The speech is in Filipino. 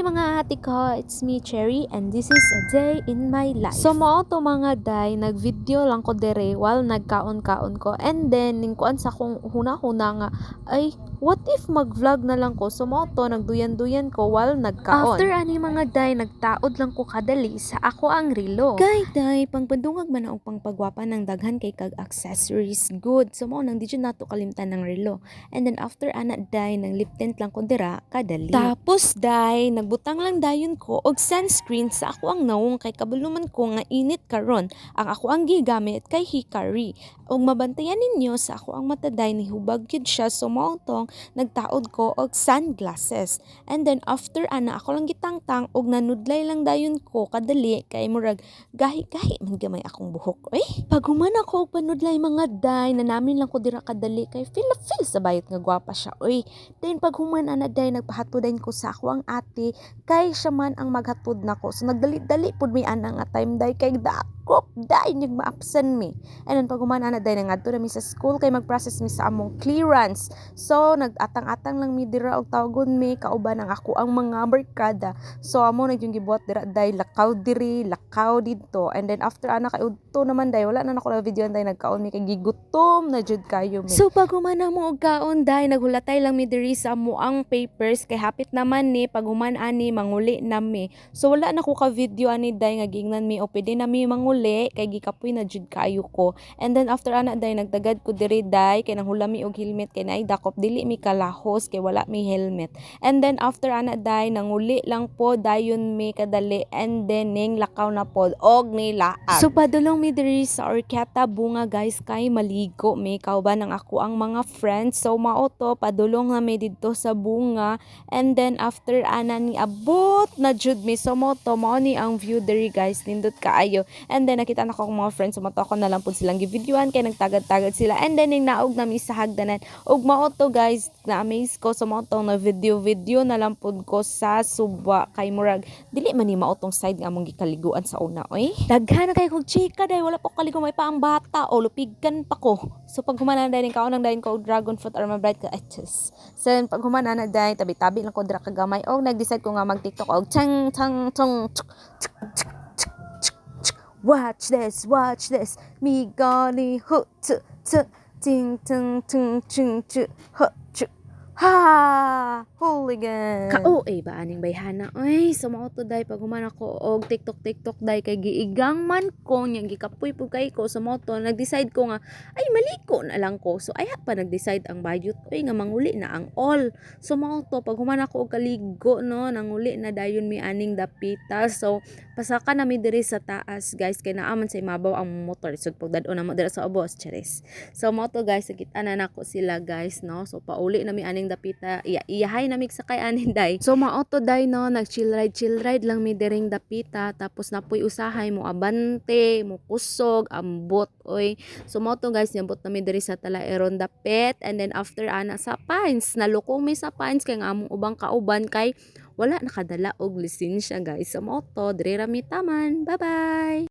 mga ate ko, it's me Cherry and this is a day in my life. So mao to mga day, nag-video lang ko dere while nagkaon-kaon ko and then ningkuan sa kong huna-huna nga ay what if mag-vlog na lang ko. So mao to nagduyan-duyan ko while nagkaon. After ani mga day, nagtaod lang ko kadali sa ako ang relo. Kay day, pangpadungag man og pangpagwapa ng daghan kay kag accessories good. So mao nang di jud nato kalimtan ng relo. And then after ana day, nang lip tint lang ko dira kadali. Tapos day, nagbutang lang dayon ko og sunscreen sa ako ang naong kay kabuluman ko nga init karon. Ang ako ang gigamit kay Hikari. Og mabantayan ninyo sa ako ang mata day ni hubag gyud siya, so mao tong nagtaod ko og sunglasses. And then after ana ako lang gitangtang og nanudlay lang dayon ko kadali kay murag gahi-gahi man gamay akong buhok. Pag human ako og panudlay mga day, nanamin lang ko dira kadali kay feel sa bayot nga gwapa siya. Then pag human ana day, nagpahatudan ko sa ako ang ate kay siya man ang maghatod nako. So nagdali-dali pud mi ana nga time day kay dakop day nyug maapsan mi. And then pag human ana day, nangadto na mi sa school kay mag-process mi sa among clearance. So nag-atang-atang lang mi dira og tawgon mi kauban ang ako ang mga barkada. So amo na yung gibuhat dira day, lakaw diri, lakaw dito. And then after ana kay udto naman day, wala na nako na video day, nagkaon mi kay gigutom na jud kayo mi. So pag human na mo og kaon day, naghulatay lang mi diri sa amo ang papers kay hapit naman ni pag human ani manguli na mi. So wala na ko ka video ani day nga giingnan mi o pwede na mi manguli kay gikapoy na jud kaayo ko. And then after ana day, nagdagad ko diri day kay nanghula mi og helmet kay naay dakop dili mi kalahos kay wala mi helmet. And then after ana day, nanguli lang po dayon mi kadali and then ning lakaw na pod og nilaag. So padulong mi diri sa Orchata Bunga guys kay maligo mi kauban ang ako ang mga friends. So mao to, padulong na mi didto sa bunga and then after ana ni abot na jud mi. So mao to, mao ni ang view diri guys, nindot kaayo. And then nakita na ko ang mga friends, so ako na lang pud silang givideoan kay nagtagad-tagad sila. And then ning naog na mi sa hagdanan og mao to guys, na-amaze ko. So mao to, na video na lang pud ko sa suba kay murag dili man ni mao tong side nga among gikaliguan sa una. Daghan na kay kog chika day, wala pa ko kaligo, may pa ang bata o lupigkan pa ko. So pag humana na din kaon nang dayon ko og dragon fruit or bright ka eches. So pag humana na day, tabi-tabi lang ko dira kagamay og nag-decide ko nga mag-TikTok og chang chang chong watch this, me gani hu t ting ting ting ting hu ha hooligan ba aning bayhana. So mao to day, pag human ako og TikTok day kay giigang man ko nya gikapoy pud kay ko. So mao to, nag-decide ko nga ay maliko na lang ko. So ay pa nag-decide ang bayot nga manguli na ang all. So mao to, pag human ako og kaligo no, nanguli na dayon mi aning dapita. So pasaka na mi diri sa taas guys kay naaman sa imabaw ang motor. So pagdad-on na mo dira sa ubos charis. So mao to guys, nakita na nako sila guys no. So pauli na mi aning dapita, iyahay na mi sa kay aning day. So mao to day no, nag chill ride lang mi diring dapita, tapos napoy usahay mo abante, mo kusog, ambot So mao to guys, niabot na mi diri sa Talaeron dapit. And then after ana sa Pines, nalukong mi sa Pines kay nga among ubang kauban kay wala nakadala og lisensya guys. So mao to, diri ra mi taman. Bye bye.